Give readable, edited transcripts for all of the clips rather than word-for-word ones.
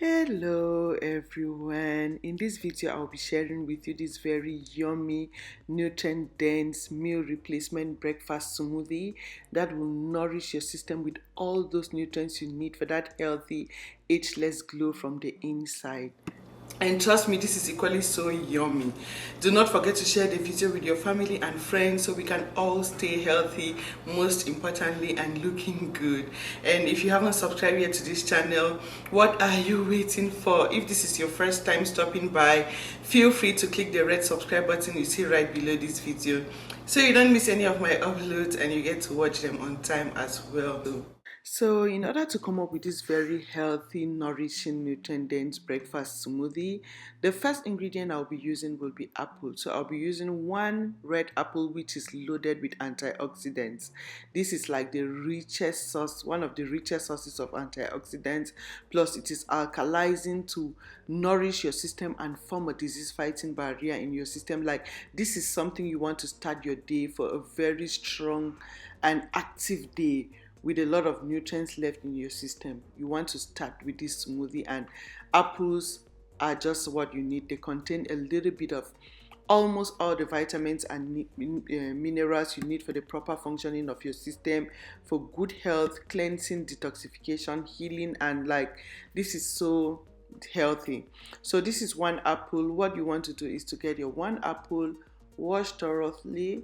Hello everyone. In this video I'll be sharing with you this very yummy nutrient dense meal replacement breakfast smoothie that will nourish your system with all those nutrients you need for that healthy ageless glow from the inside. And trust me, this is equally so yummy. Do not forget to share the video with your family and friends so we can all stay healthy, most importantly, and looking good. And if you haven't subscribed yet to this channel, what are you waiting for? If this is your first time stopping by, feel free to click the red subscribe button you see right below this video so you don't miss any of my uploads and you get to watch them on time as well. So in order to come up with this very healthy, nourishing, nutrient-dense breakfast smoothie, the first ingredient I'll be using will be apple. So I'll be using one red apple which is loaded with antioxidants. This is like the richest source, one of the richest sources of antioxidants. Plus it is alkalizing to nourish your system and form a disease-fighting barrier in your system. Like this is something you want to start your day for a very strong and active day with a lot of nutrients left in your system. You want to start with this smoothie, and apples are just what you need. They contain a little bit of almost all the vitamins and minerals you need for the proper functioning of your system, for good health, cleansing, detoxification, healing, and like this is so healthy. So this is one apple. What you want to do is to get your one apple, wash thoroughly,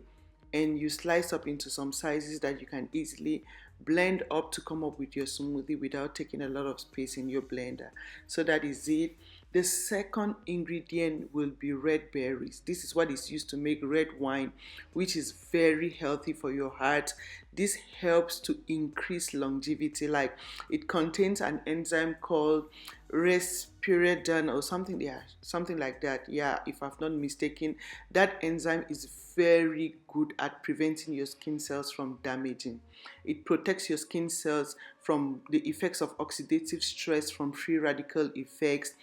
and you slice up into some sizes that you can easily blend up to come up with your smoothie without taking a lot of space in your blender. So that is it. The second ingredient will be red berries. This is what is used to make red wine, which is very healthy for your heart. This helps to increase longevity. Like it contains an enzyme called respiridone or something, yeah, something like that. Yeah, if I've not mistaken, that enzyme is very good at preventing your skin cells from damaging. It protects your skin cells from the effects of oxidative stress, from free radical effects,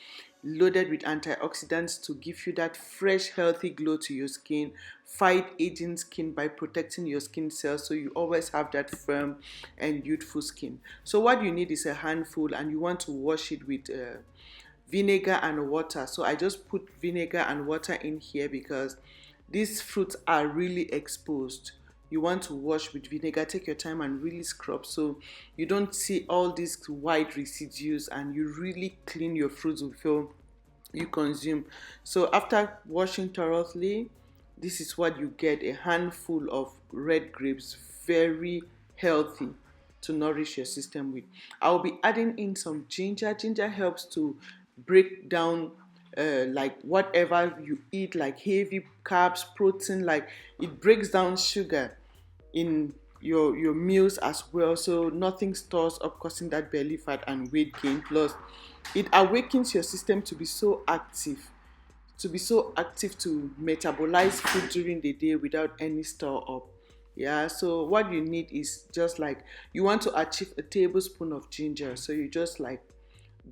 loaded with antioxidants to give you that fresh, healthy glow to your skin, fight aging skin by protecting your skin cells so you always have that firm and youthful skin. So what you need is a handful, and you want to wash it with vinegar and water. So I just put vinegar and water in here because these fruits are really exposed. You want to wash with vinegar, take your time and really scrub so you don't see all these white residues, and you really clean your fruits before you consume. So after washing thoroughly, this is what you get: a handful of red grapes, very healthy to nourish your system with. I'll be adding in some ginger. Ginger helps to break down like whatever you eat, like heavy carbs, protein, like it breaks down sugar in your meals as well, so nothing stores up causing that belly fat and weight gain. Plus it awakens your system to be so active, to metabolize food during the day without any store up. Yeah, so what you need is just like, you want to achieve a tablespoon of ginger, so you just like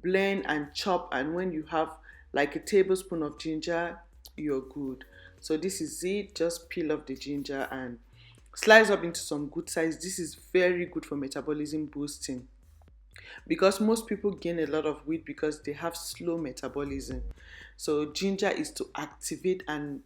blend and chop, and when you have like a tablespoon of ginger, you're good. So this is it. Just peel off the ginger and slice up into some good size. This is very good for metabolism boosting, because most people gain a lot of weight because they have slow metabolism. So ginger is to activate and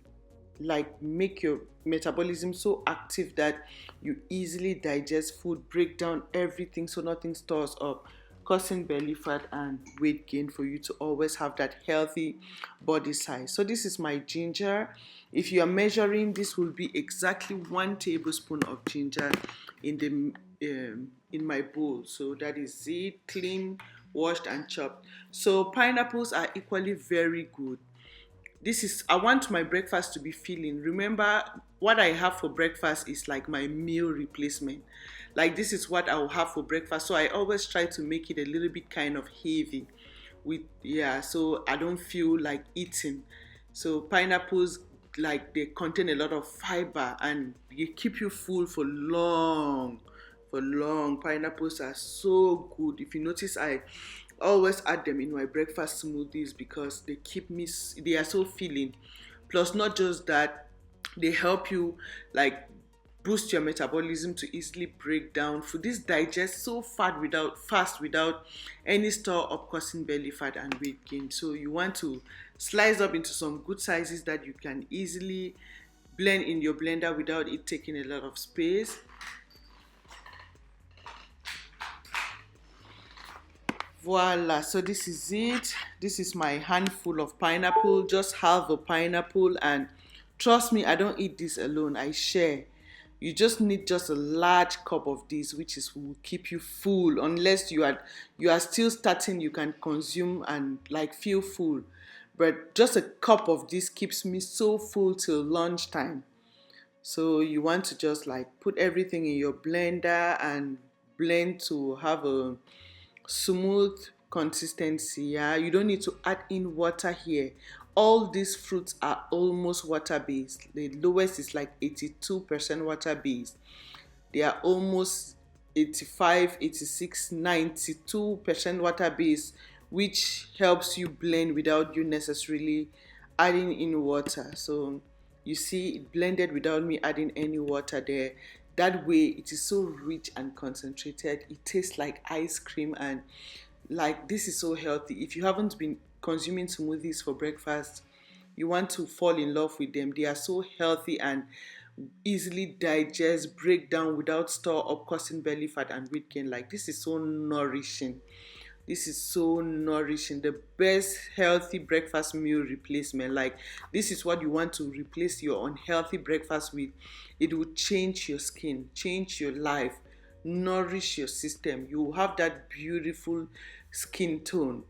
like make your metabolism so active that you easily digest food, break down everything so nothing stores up, causing belly fat and weight gain, for you to always have that healthy body size. So this is my ginger. If you are measuring, this will be exactly 1 tablespoon of ginger in the in my bowl. So that is it, clean, washed and chopped. So pineapples are equally very good. This is, I want my breakfast to be filling. Remember, what I have for breakfast is like my meal replacement. Like this is what I will have for breakfast, so I always try to make it a little bit kind of heavy with, yeah, so I don't feel like eating. So pineapples, like they contain a lot of fiber and they keep you full for long, for long. Pineapples are so good. If you notice, I always add them in my breakfast smoothies because they keep me, they are so filling. Plus not just that, they help you like boost your metabolism to easily break down food. This digests so fast without any store up causing belly fat and weight gain. So you want to slice up into some good sizes that you can easily blend in your blender without it taking a lot of space. Voila, so this is it. This is my handful of pineapple, just half a pineapple, and trust me, I don't eat this alone, I share. You just need just a large cup of this, which is will keep you full. Unless you are still starting, you can consume and like feel full. But just a cup of this keeps me so full till lunchtime. So you want to just like put everything in your blender and blend to have a smooth consistency. Yeah, you don't need to add in water here. All these fruits are almost water based. The lowest is like 82% water based. They are almost 85, 86, 92% water based, which helps you blend without you necessarily adding in water. So you see it blended without me adding any water there. That way it is so rich and concentrated. It tastes like ice cream, and like this is so healthy. If you haven't been consuming smoothies for breakfast, you want to fall in love with them. They are so healthy and easily digest, break down without store up causing belly fat and weight gain. Like this is so nourishing. This is so nourishing. The best healthy breakfast meal replacement. Like this is what you want to replace your unhealthy breakfast with. It will change your skin, change your life, nourish your system. You will have that beautiful skin tone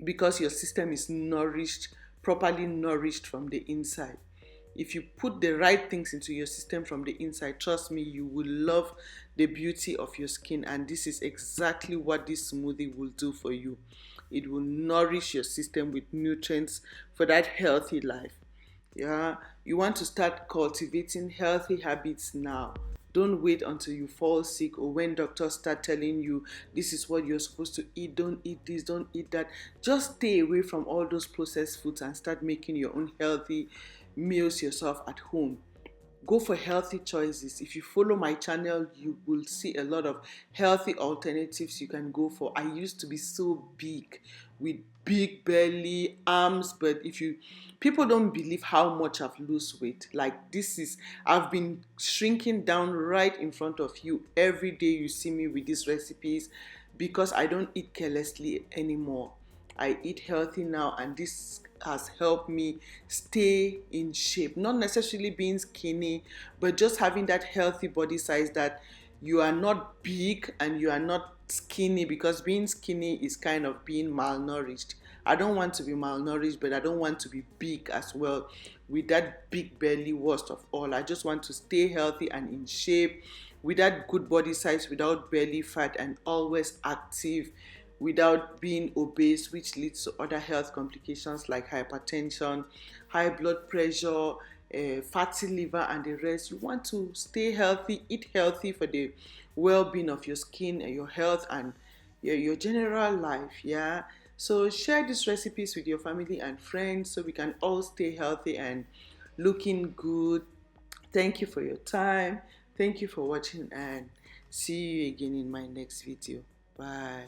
because your system is nourished, properly nourished from the inside. If you put the right things into your system from the inside, trust me, you will love the beauty of your skin. And this is exactly what this smoothie will do for you. It will nourish your system with nutrients for that healthy life. Yeah, you want to start cultivating healthy habits now. Don't wait until you fall sick or when doctors start telling you this is what you're supposed to eat. Don't eat this, don't eat that. Just stay away from all those processed foods and start making your own healthy meals yourself at home. Go for healthy choices. If you follow my channel, you will see a lot of healthy alternatives you can go for. I used to be so big with big belly, arms, but if you people don't believe how much I've lost weight. Like this is I've been shrinking down right in front of you. Every day you see me with these recipes because I don't eat carelessly anymore. I eat healthy now, and this has helped me stay in shape. Not necessarily being skinny, but just having that healthy body size that you are not big and you are not skinny, because being skinny is kind of being malnourished. I don't want to be malnourished, but I don't want to be big as well with that big belly. Worst of all, I just want to stay healthy and in shape with that good body size without belly fat and always active without being obese, which leads to other health complications like hypertension, high blood pressure, fatty liver, and the rest. You want to stay healthy, eat healthy for the well-being of your skin and your health and your general life. Yeah. So share these recipes with your family and friends so we can all stay healthy and looking good. Thank you for your time. Thank you for watching, and see you again in my next video. Bye.